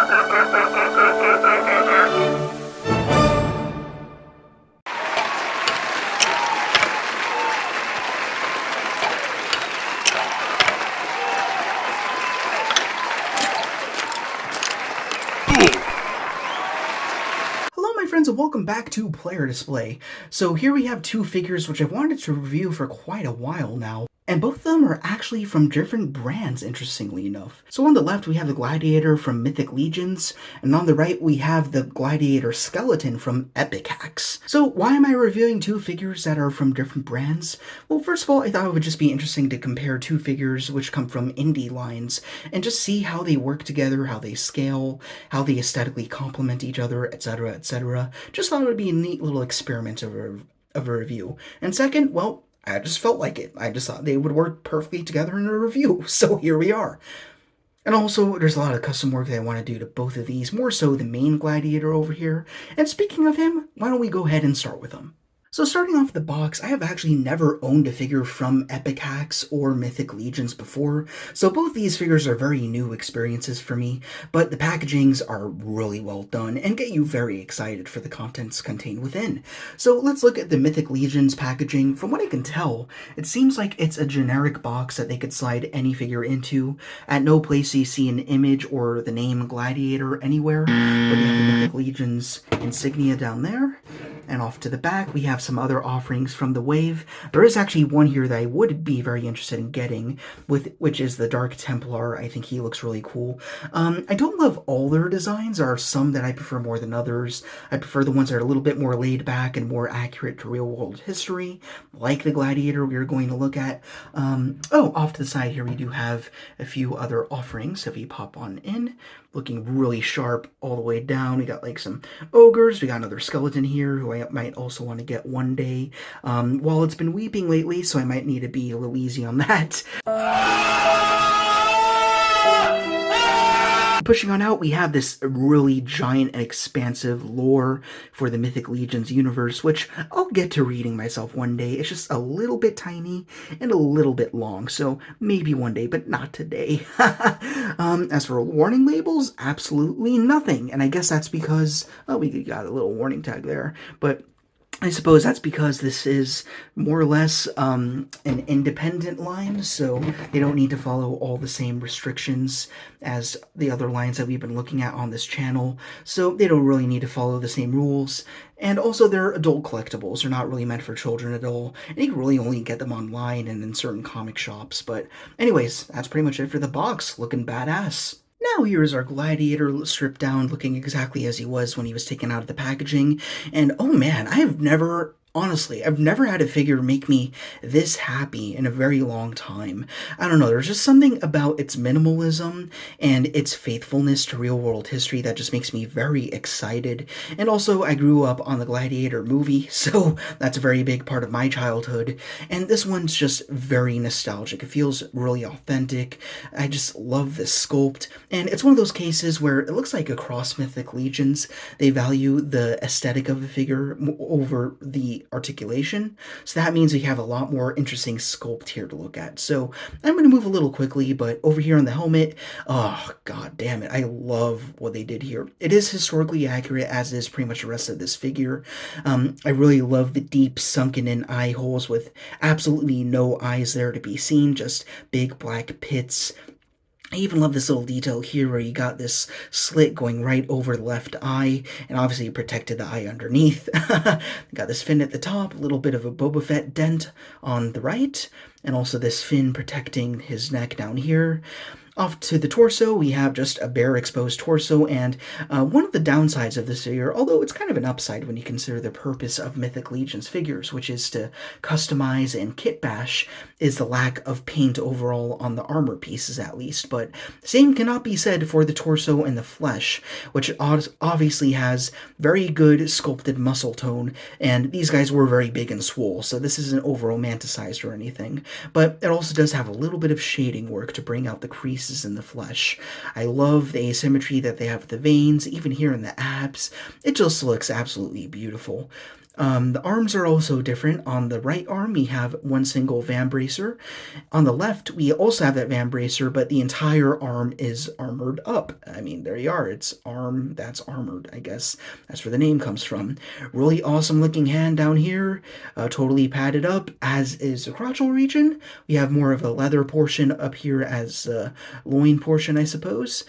Hello my friends and welcome back to Player Display. So here we have two figures which I've wanted to review for quite a while now. And both of them are actually from different brands, interestingly enough. So on the left we have the Gladiator from Mythic Legions, and on the right we have the Gladiator skeleton from Epic Hacks. So why am I reviewing two figures that are from different brands? Well, first of all, I thought it would just be interesting to compare two figures which come from indie lines, and just see how they work together, how they scale, how they aesthetically complement each other, etc., etc. Just thought it would be a neat little experiment of a review. And second, well, I just felt like it. I just thought they would work perfectly together in a review, so here we are. And also, there's a lot of custom work that I want to do to both of these, more so the main Gladiator over here. And speaking of him, why don't we go ahead and start with him? So starting off the box, I have actually never owned a figure from Epic Hacks or Mythic Legions before, so both these figures are very new experiences for me, but the packagings are really well done and get you very excited for the contents contained within. So let's look at the Mythic Legions packaging. From what I can tell, it seems like it's a generic box that they could slide any figure into. At no place do you see an image or the name Gladiator anywhere, but you have the Mythic Legions insignia down there. And off to the back, we have some other offerings from the wave. There is actually one here that I would be very interested in getting, which is the Dark Templar. I think he looks really cool. I don't love all their designs. There are some that I prefer more than others. I prefer the ones that are a little bit more laid back and more accurate to real-world history, like the Gladiator we are going to look at. Off to the side here, we do have a few other offerings. If you pop on in, looking really sharp all the way down. We got like some ogres. We got another skeleton here who I might also want to get one day. Well, it's been weeping lately, so I might need to be a little easy on that. Pushing on out, we have this really giant and expansive lore for the Mythic Legions universe, which I'll get to reading myself one day. It's just a little bit tiny and a little bit long, so maybe one day, but not today. As for warning labels, absolutely nothing, and I guess that's because, we got a little warning tag there, but I suppose that's because this is more or less an independent line, so they don't need to follow all the same restrictions as the other lines that we've been looking at on this channel, so they don't really need to follow the same rules. And also, they're adult collectibles. They're not really meant for children at all, and you can really only get them online and in certain comic shops. But anyways, that's pretty much it for the box. Looking badass. Now here's our Gladiator stripped down, looking exactly as he was when he was taken out of the packaging. And oh man, honestly, I've never had a figure make me this happy in a very long time. I don't know, there's just something about its minimalism and its faithfulness to real-world history that just makes me very excited. And also, I grew up on the Gladiator movie, so that's a very big part of my childhood. And this one's just very nostalgic. It feels really authentic. I just love this sculpt. And it's one of those cases where it looks like across Mythic Legions, they value the aesthetic of the figure over the articulation, so that means we have a lot more interesting sculpt here to look at. So I'm going to move a little quickly, but over here on the helmet, oh god damn it, I love what they did here. It is historically accurate, as is pretty much the rest of this figure. I really love the deep sunken in eye holes with absolutely no eyes there to be seen, just big black pits. I even love this little detail here where you got this slit going right over the left eye, and obviously you protected the eye underneath. Got this fin at the top, a little bit of a Boba Fett dent on the right, and also this fin protecting his neck down here. Off to the torso, we have just a bare exposed torso, and one of the downsides of this figure, although it's kind of an upside when you consider the purpose of Mythic Legions figures, which is to customize and kit bash, is the lack of paint overall on the armor pieces at least. But the same cannot be said for the torso and the flesh, which obviously has very good sculpted muscle tone, and these guys were very big and swole, so this isn't over-romanticized or anything. But it also does have a little bit of shading work to bring out the crease in the flesh. I love the asymmetry that they have with the veins, even here in the abs. It just looks absolutely beautiful. The arms are also different. On the right arm, we have one single van bracer. On the left, we also have that van bracer, but the entire arm is armored up. I mean, there you are. It's arm that's armored, I guess. That's where the name comes from. Really awesome looking hand down here, totally padded up, as is the crotchal region. We have more of a leather portion up here as a loin portion, I suppose.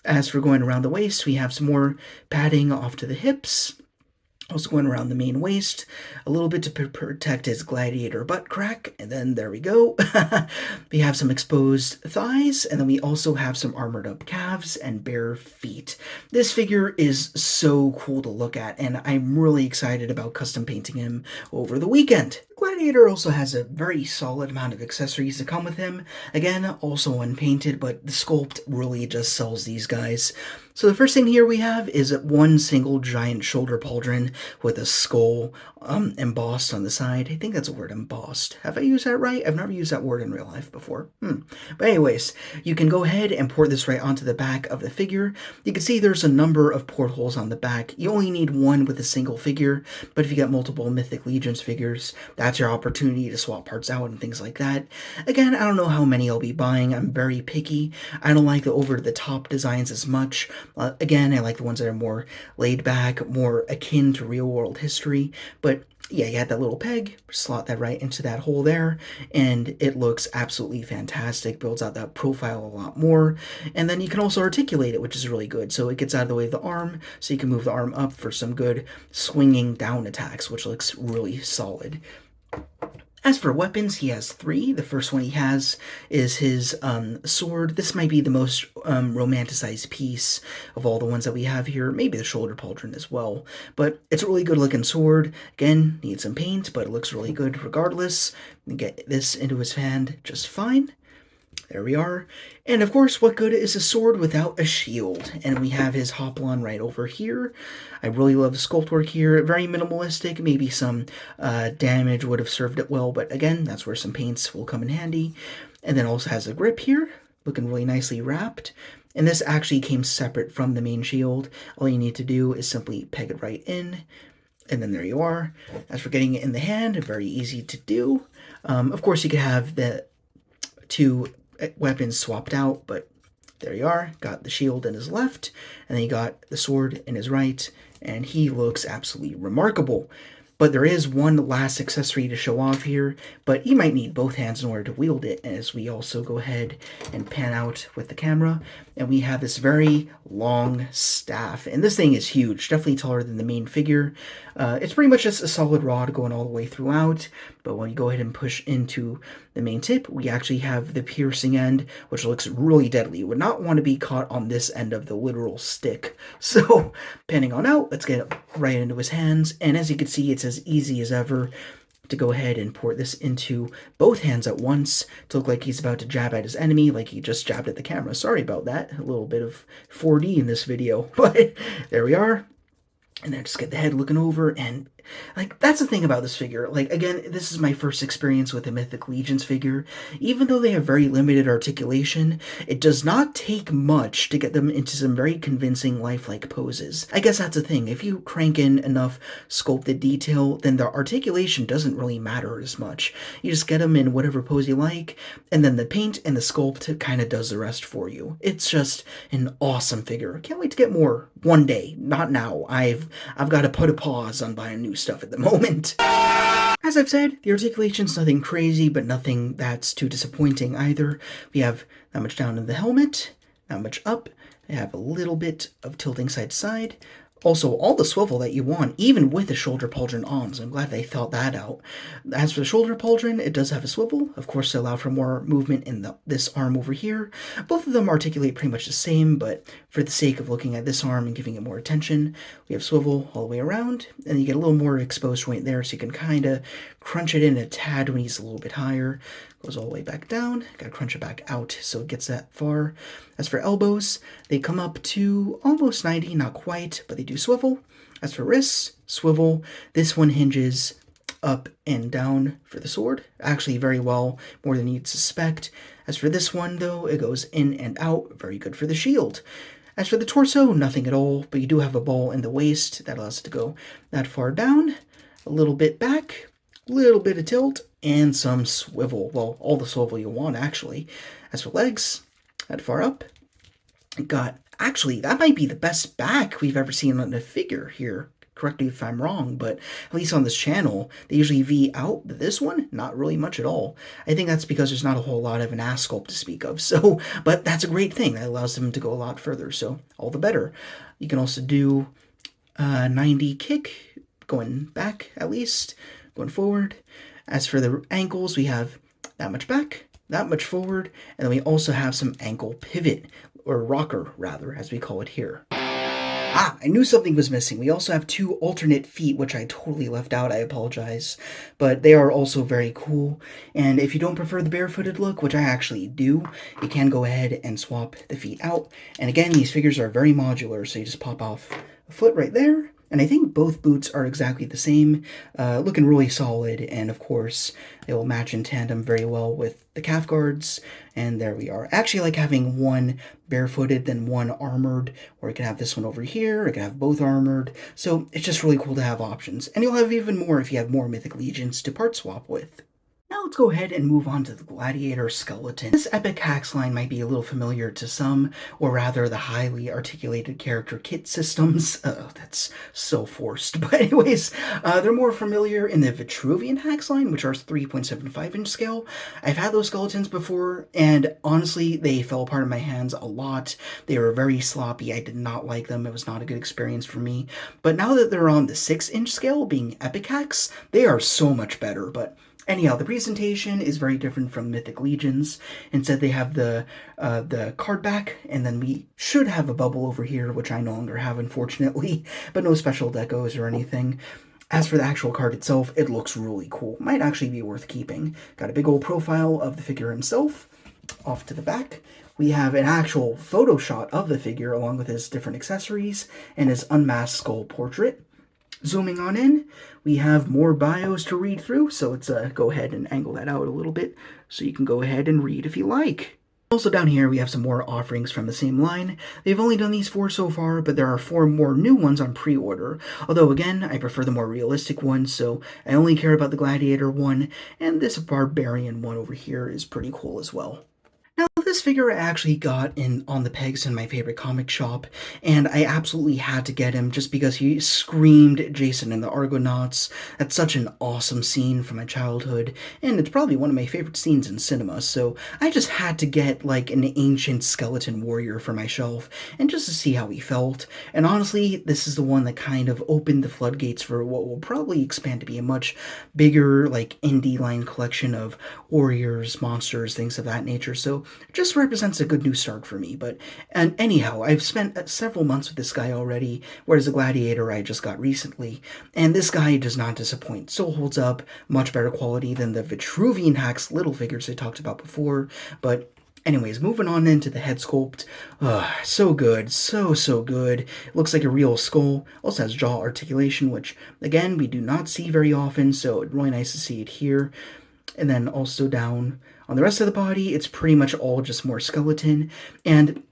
As for going around the waist, we have some more padding off to the hips, also going around the main waist, a little bit to protect his gladiator butt crack, and then there we go. We have some exposed thighs, and then we also have some armored up calves and bare feet. This figure is so cool to look at, and I'm really excited about custom painting him over the weekend. Gladiator also has a very solid amount of accessories to come with him. Again, also unpainted, but the sculpt really just sells these guys. So the first thing here we have is one single giant shoulder pauldron with a skull embossed on the side. I think that's a word, embossed. Have I used that right? I've never used that word in real life before. But anyways, you can go ahead and port this right onto the back of the figure. You can see there's a number of portholes on the back. You only need one with a single figure, but if you get multiple Mythic Legions figures, that's your opportunity to swap parts out and things like that. Again, I don't know how many I'll be buying. I'm very picky. I don't like the over-the-top designs as much. Again, I like the ones that are more laid back, more akin to real-world history, but yeah, you had that little peg, slot that right into that hole there, and it looks absolutely fantastic, builds out that profile a lot more, and then you can also articulate it, which is really good, so it gets out of the way of the arm, so you can move the arm up for some good swinging down attacks, which looks really solid. As for weapons, he has three. The first one he has is his sword. This might be the most romanticized piece of all the ones that we have here. Maybe the shoulder pauldron as well. But it's a really good looking sword. Again, needs some paint, but it looks really good regardless. You get this into his hand just fine. There we are. And of course, what good is a sword without a shield? And we have his hoplon right over here. I really love the sculpt work here. Very minimalistic. Maybe some damage would have served it well, but again, that's where some paints will come in handy. And then also has a grip here, looking really nicely wrapped. And this actually came separate from the main shield. All you need to do is simply peg it right in, and then there you are. As for getting it in the hand, very easy to do. Of course, you could have the two weapons swapped out, but there you are. Got the shield in his left, and then you got the sword in his right, and he looks absolutely remarkable. But there is one last accessory to show off here, but you might need both hands in order to wield it, as we also go ahead and pan out with the camera, and we have this very long staff, and this thing is huge, definitely taller than the main figure. It's pretty much just a solid rod going all the way throughout, but when you go ahead and push into the main tip, we actually have the piercing end, which looks really deadly. You would not want to be caught on this end of the literal stick. So, panning on out, let's get it right into his hands, and as you can see, it's as easy as ever to go ahead and port this into both hands at once to look like he's about to jab at his enemy, like he just jabbed at the camera. Sorry about that, a little bit of 4D in this video, but there we are. And then just get the head looking over, and like, that's the thing about this figure. Like, again, this is my first experience with a Mythic Legions figure. Even though they have very limited articulation, it does not take much to get them into some very convincing lifelike poses. I guess that's the thing. If you crank in enough sculpted detail, then the articulation doesn't really matter as much. You just get them in whatever pose you like, and then the paint and the sculpt kind of does the rest for you. It's just an awesome figure. Can't wait to get more one day. Not now. I've got to put a pause on buying new stuff at the moment. As I've said, the articulation's nothing crazy, but nothing that's too disappointing either. We have not much down in the helmet, not much up. I have a little bit of tilting side to side. Also, all the swivel that you want, even with the shoulder pauldron on, so I'm glad they thought that out. As for the shoulder pauldron, it does have a swivel, of course, to allow for more movement in this arm over here. Both of them articulate pretty much the same, but for the sake of looking at this arm and giving it more attention, we have swivel all the way around, and you get a little more exposed joint there, so you can kind of crunch it in a tad when he's a little bit higher. Goes all the way back down, gotta crunch it back out so it gets that far. As for elbows, they come up to almost 90, not quite, but they do swivel. As for wrists, swivel. This one hinges up and down for the sword, actually very well, more than you'd suspect. As for this one, though, it goes in and out, very good for the shield. As for the torso, nothing at all, but you do have a ball in the waist that allows it to go that far down. a little bit back, a little bit of tilt, and some swivel. Well, all the swivel you want, actually. As for legs, head far up. Got, actually, that might be the best back we've ever seen on a figure here. Correct me if I'm wrong, but at least on this channel, they usually V out, but this one, not really much at all. I think that's because there's not a whole lot of an ass sculpt to speak of, so, but that's a great thing. That allows them to go a lot further, so all the better. You can also do 90 kick, going back at least, going forward. As for the ankles, we have that much back, that much forward, and then we also have some ankle pivot, or rocker rather, as we call it here. Ah, I knew something was missing. We also have 2 alternate feet, which I totally left out, I apologize. But they are also very cool, and if you don't prefer the barefooted look, which I actually do, you can go ahead and swap the feet out. And again, these figures are very modular, so you just pop off a foot right there, and I think both boots are exactly the same, looking really solid, and of course, they will match in tandem very well with the calf guards, and there we are. I actually like having one barefooted than one armored, or you can have this one over here, or you can have both armored, so it's just really cool to have options, and you'll have even more if you have more Mythic Legions to part swap with. Now let's go ahead and move on to the Gladiator skeleton. This epic hacks line might be a little familiar to some, or rather the highly articulated character kit systems. Oh, that's so forced. But anyways, they're more familiar in the Vitruvian hacks line, which are 3.75-inch scale. I've had those skeletons before, and honestly, they fell apart in my hands a lot. They were very sloppy. I did not like them. It was not a good experience for me. But now that they're on the 6-inch scale, being epic hacks, they are so much better. But anyhow, the presentation is very different from Mythic Legions. Instead, they have the card back, and then we should have a bubble over here, which I no longer have, unfortunately, but no special decos or anything. As for the actual card itself, it looks really cool. Might actually be worth keeping. Got a big old profile of the figure himself. Off to the back, we have an actual photo shot of the figure along with his different accessories and his unmasked skull portrait. Zooming on in, we have more bios to read through, so let's go ahead and angle that out a little bit so you can go ahead and read if you like. Also down here, we have some more offerings from the same line. They've only done these 4 so far, but there are 4 more new ones on pre-order. Although, again, I prefer the more realistic ones, so I only care about the Gladiator one, and this Barbarian one over here is pretty cool as well. Now, this figure I actually got on the pegs in my favorite comic shop, and I absolutely had to get him just because he screamed Jason and the Argonauts. That's such an awesome scene from my childhood, and it's probably one of my favorite scenes in cinema, so I just had to get, like, an ancient skeleton warrior for my shelf, and just to see how he felt. And honestly, this is the one that kind of opened the floodgates for what will probably expand to be a much bigger, like, indie line collection of warriors, monsters, things of that nature, so it just represents a good new start for me. And anyhow, I've spent several months with this guy already, whereas the Gladiator I just got recently, and this guy does not disappoint. Still holds up, much better quality than the Vitruvian hacks little figures I talked about before, but anyways, moving on into the head sculpt. So good. So good. It looks like a real skull. Also has jaw articulation, which, again, we do not see very often, so it's really nice to see it here. And then also down on the rest of the body, it's pretty much all just more skeleton, and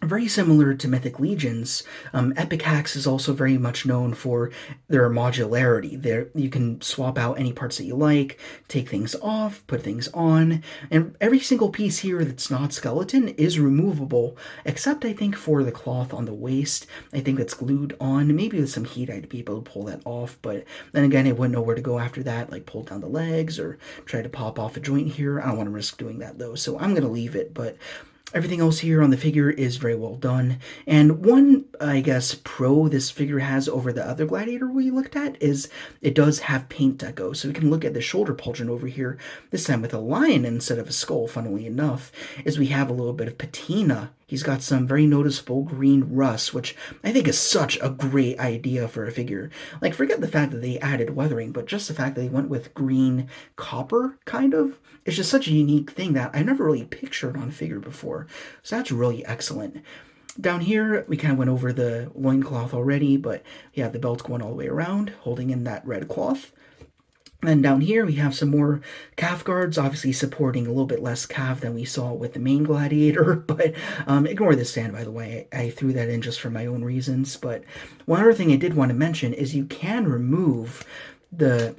very similar to Mythic Legions, Epic Hacks is also very much known for their modularity. You can swap out any parts that you like, take things off, put things on, and every single piece here that's not skeleton is removable, except I think for the cloth on the waist. I think that's glued on. Maybe with some heat I'd be able to pull that off, but then again, I wouldn't know where to go after that, like pull down the legs or try to pop off a joint here. I don't want to risk doing that though, so I'm going to leave it, but everything else here on the figure is very well done, and one, I guess, pro this figure has over the other Gladiator we looked at is it does have paint deco, so we can look at the shoulder pauldron over here, this time with a lion instead of a skull, funnily enough, is we have a little bit of patina. He's got some very noticeable green rust, which I think is such a great idea for a figure. Like, forget the fact that they added weathering, but just the fact that they went with green copper, kind of. It's just such a unique thing that I never really pictured on a figure before. So that's really excellent. Down here, we kind of went over the loincloth already, but we have the belt going all the way around, holding in that red cloth. And then down here, we have some more calf guards, obviously supporting a little bit less calf than we saw with the main Gladiator, but ignore this stand, by the way. I threw that in just for my own reasons, but one other thing I did want to mention is you can remove the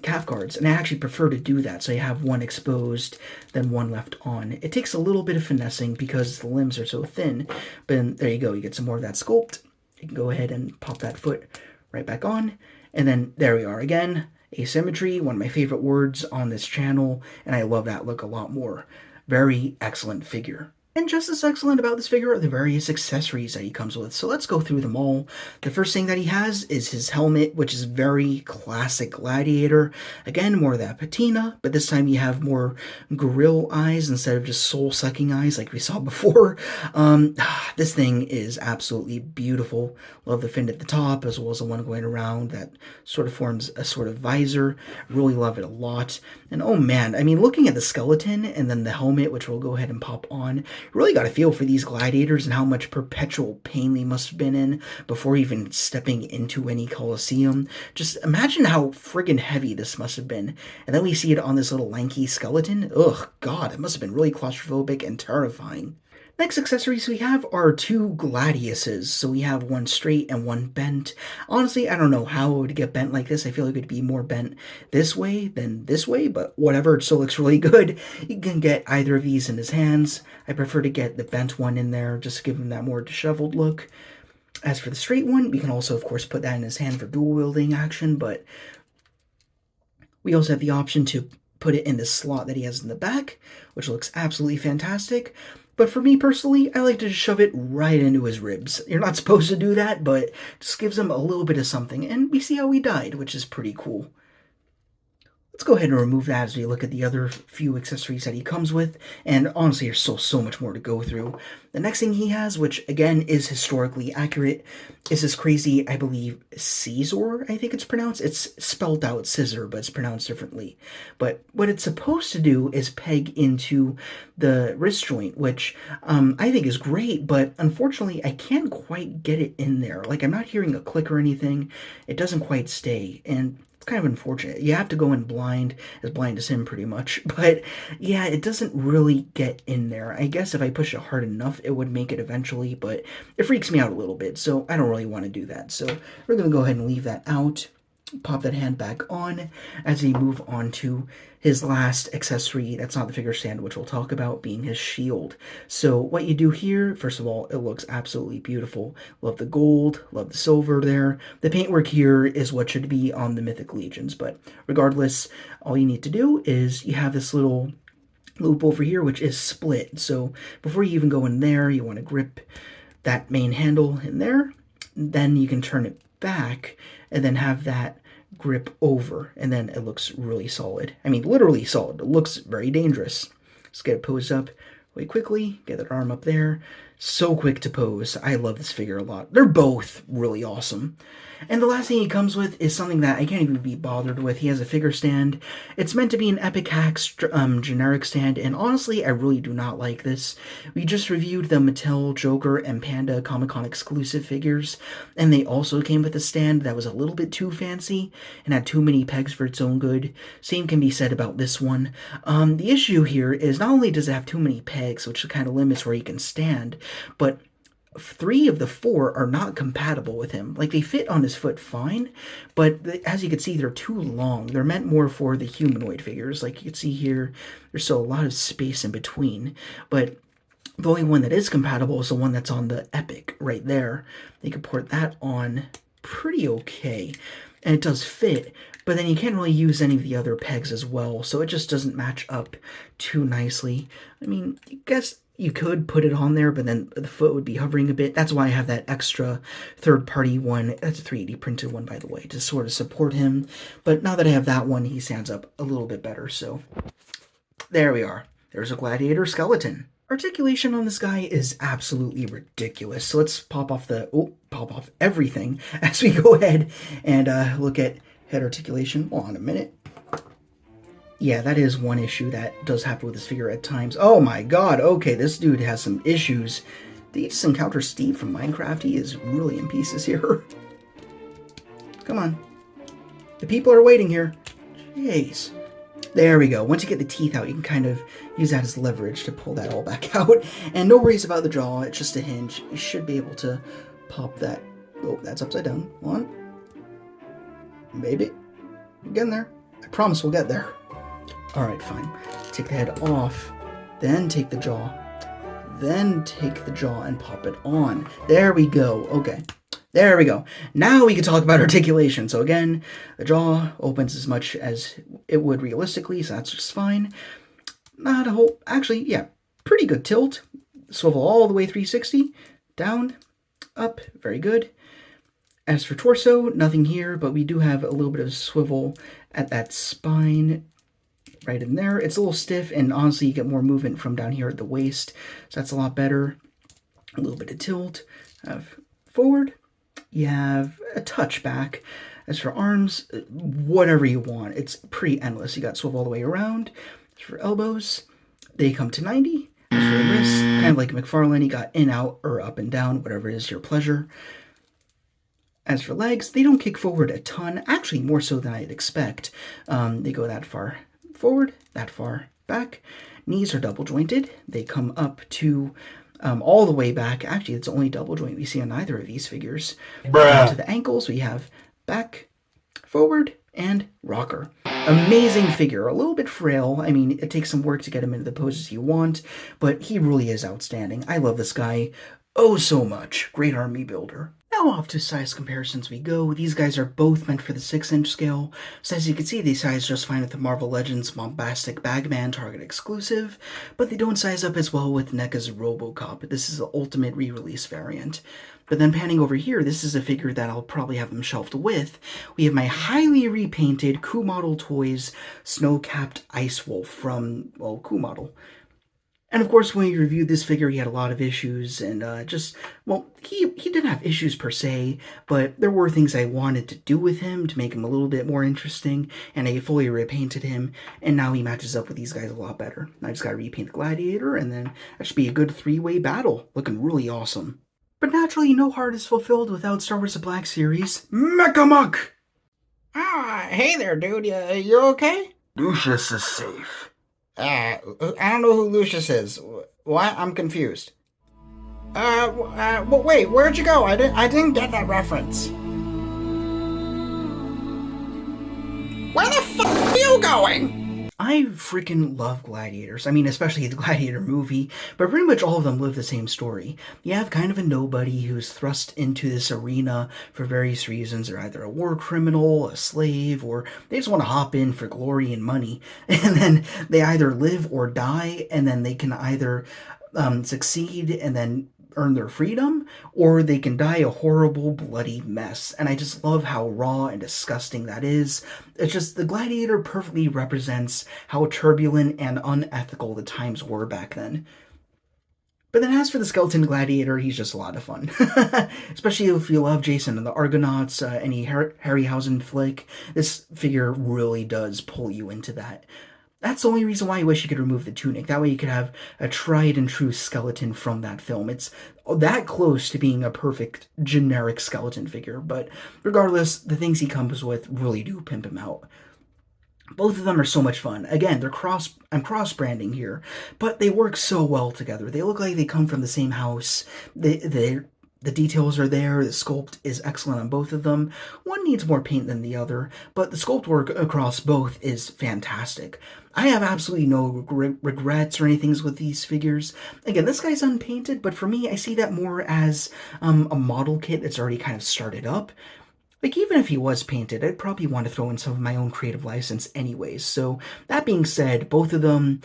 calf guards, and I actually prefer to do that, so you have one exposed, then one left on. It takes a little bit of finessing because the limbs are so thin, but then, there you go, you get some more of that sculpt. You can go ahead and pop that foot right back on, and then there we are again. Asymmetry, one of my favorite words on this channel, and I love that look a lot more. Very excellent figure. And just as excellent about this figure are the various accessories that he comes with. So let's go through them all. The first thing that he has is his helmet, which is very classic Gladiator. Again, more of that patina, but this time you have more grill eyes instead of just soul-sucking eyes like we saw before. This thing is absolutely beautiful. Love the fin at the top, as well as the one going around that sort of forms a sort of visor. Really love it a lot. And oh man, I mean, looking at the skeleton and then the helmet, which we'll go ahead and pop on, really got a feel for these gladiators and how much perpetual pain they must have been in before even stepping into any colosseum. Just imagine how friggin' heavy this must have been. And then we see it on this little lanky skeleton. Ugh, God, it must have been really claustrophobic and terrifying. Next accessories we have are two gladiuses. So we have one straight and one bent. Honestly, I don't know how it would get bent like this. I feel like it would be more bent this way than this way, but whatever, it still looks really good. You can get either of these in his hands. I prefer to get the bent one in there, just to give him that more disheveled look. As for the straight one, we can also, of course, put that in his hand for dual wielding action, but we also have the option to put it in the slot that he has in the back, which looks absolutely fantastic. But for me personally, I like to just shove it right into his ribs. You're not supposed to do that, but it just gives him a little bit of something. And we see how he died, which is pretty cool. Let's go ahead and remove that as we look at the other few accessories that he comes with. And honestly, there's still so much more to go through. The next thing he has, which again is historically accurate, is this crazy, I believe, Caesar, I think it's pronounced. It's spelled out scissor, but it's pronounced differently. But what it's supposed to do is peg into the wrist joint, which I think is great, but unfortunately, I can't quite get it in there. Like, I'm not hearing a click or anything. It doesn't quite stay, and kind of unfortunate. You have to go in blind as him pretty much, but yeah, it doesn't really get in there. I guess if I push it hard enough, it would make it eventually, but it freaks me out a little bit, so I don't really want to do that. So we're going to go ahead and leave that out. Pop that hand back on as we move on to his last accessory. That's not the figure stand, which we'll talk about, being his shield. So what you do here, first of all, it looks absolutely beautiful. Love the gold, love the silver there. The paintwork here is what should be on the Mythic Legions, but regardless, all you need to do is you have this little loop over here, which is split. So before you even go in there, you want to grip that main handle in there. Then you can turn it back and then have that grip over, and then it looks really solid. I mean, literally solid. It looks very dangerous. Let's get it posed up really quickly. Get that arm up there. So quick to pose. I love this figure a lot. They're both really awesome. And the last thing he comes with is something that I can't even be bothered with. He has a figure stand. It's meant to be an Epic Hacks generic stand, and honestly, I really do not like this. We just reviewed the Mattel, Joker, and Panda Comic-Con exclusive figures, and they also came with a stand that was a little bit too fancy and had too many pegs for its own good. Same can be said about this one. The issue here is not only does it have too many pegs, which kind of limits where he can stand, but 3 of the 4 are not compatible with him. Like, they fit on his foot fine, but as you can see, they're too long. They're meant more for the humanoid figures. Like you can see here, there's still a lot of space in between, but the only one that is compatible is the one that's on the Epic right there. You can port that on pretty okay, and it does fit, but then you can't really use any of the other pegs as well, so it just doesn't match up too nicely. I mean, I guess you could put it on there, but then the foot would be hovering a bit. That's why I have that extra third-party one. That's a 3D printed one, by the way, to sort of support him. But now that I have that one, he stands up a little bit better. So there we are. There's a Gladiator skeleton. Articulation on this guy is absolutely ridiculous. So let's pop off everything as we go ahead and look at head articulation. Hold on a minute. Yeah, that is one issue that does happen with this figure at times. Oh my god, okay, this dude has some issues. Did you just encounter Steve from Minecraft? He is really in pieces here. Come on. The people are waiting here. Jeez. There we go. Once you get the teeth out, you can kind of use that as leverage to pull that all back out. And no worries about the jaw, it's just a hinge. You should be able to pop that. Oh, that's upside down. One. Maybe. We're getting there. I promise we'll get there. Alright, fine. Take the head off, then take the jaw, then take the jaw and pop it on. There we go. Okay. There we go. Now we can talk about articulation. So again, the jaw opens as much as it would realistically, so that's just fine. Not a whole... Actually, yeah, pretty good tilt. Swivel all the way 360. Down, up, very good. As for torso, nothing here, but we do have a little bit of swivel at that spine right in there. It's a little stiff, and honestly, you get more movement from down here at the waist, so that's a lot better. A little bit of tilt. Forward, you have a touch back. As for arms, whatever you want. It's pretty endless. You got swivel all the way around. As for elbows, they come to 90. As for the wrists, kind of like McFarlane, you got in, out, or up and down, whatever is your pleasure. As for legs, they don't kick forward a ton, actually more so than I'd expect. They go that far forward, that far back. Knees are double jointed. They come up to all the way back. Actually, it's only double joint we see on neither of these figures. Down to the ankles, we have back, forward, and rocker. Amazing figure, a little bit frail. I mean, it takes some work to get him into the poses you want, but he really is outstanding. I love this guy oh so much. Great army builder. Now off to size comparisons we go. These guys are both meant for the 6-inch scale, so as you can see, they size just fine with the Marvel Legends Bombastic Bagman Target exclusive, but they don't size up as well with NECA's RoboCop. This is the ultimate re-release variant. But then panning over here, this is a figure that I'll probably have them shelved with. We have my highly repainted Coup Model Toys Snow-Capped Ice Wolf from, well, Coup Model. And of course, when we reviewed this figure, he had a lot of issues, and he didn't have issues per se, but there were things I wanted to do with him to make him a little bit more interesting, and I fully repainted him, and now he matches up with these guys a lot better. I just gotta repaint the Gladiator, and then that should be a good 3-way battle, looking really awesome. But naturally, no heart is fulfilled without Star Wars The Black Series, Mechamuck! Hey there, dude, you okay? Lucius is safe. I don't know who Lucius is. What? I'm confused. Wait, where'd you go? I didn't get that reference. Where the fuck are you going? I freaking love Gladiators. I mean, especially the Gladiator movie, but pretty much all of them live the same story. You have kind of a nobody who's thrust into this arena for various reasons. They're either a war criminal, a slave, or they just want to hop in for glory and money. And then they either live or die, and then they can either succeed and then earn their freedom, or they can die a horrible, bloody mess. And I just love how raw and disgusting that is. It's just, the Gladiator perfectly represents how turbulent and unethical the times were back then. But then as for the Skeleton Gladiator, he's just a lot of fun. Especially if you love Jason and the Argonauts, any Harryhausen flick, this figure really does pull you into that. That's the only reason why I wish you could remove the tunic. That way you could have a tried and true skeleton from that film. It's that close to being a perfect generic skeleton figure, but regardless, the things he comes with really do pimp him out. Both of them are so much fun. Again, I'm cross-branding here, but they work so well together. They look like they come from the same house. The details are there, the sculpt is excellent on both of them. One needs more paint than the other, but the sculpt work across both is fantastic. I have absolutely no regrets or anything with these figures. Again, this guy's unpainted, but for me, I see that more as a model kit that's already kind of started up. Like, even if he was painted, I'd probably want to throw in some of my own creative license anyways. So, that being said, both of them...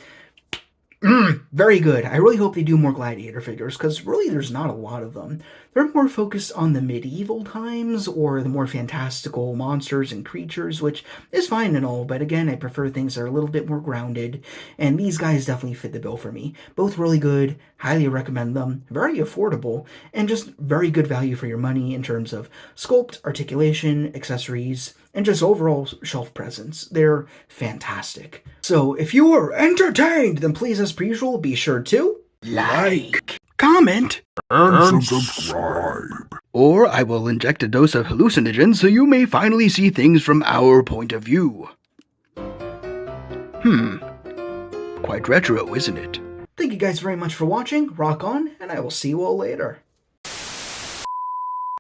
very good. I really hope they do more Gladiator figures, because really there's not a lot of them. They're more focused on the medieval times, or the more fantastical monsters and creatures, which is fine and all, but again, I prefer things that are a little bit more grounded, and these guys definitely fit the bill for me. Both really good, highly recommend them, very affordable, and just very good value for your money in terms of sculpt, articulation, accessories, and just overall shelf presence. They're fantastic. So if you were entertained, then please, as per usual, be sure to like, comment, And subscribe. or I will inject a dose of hallucinogens so you may finally see things from our point of view. Quite retro, isn't it? Thank you guys very much for watching, rock on, and I will see you all later.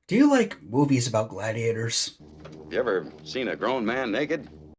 Do you like movies about gladiators? You ever seen a grown man naked?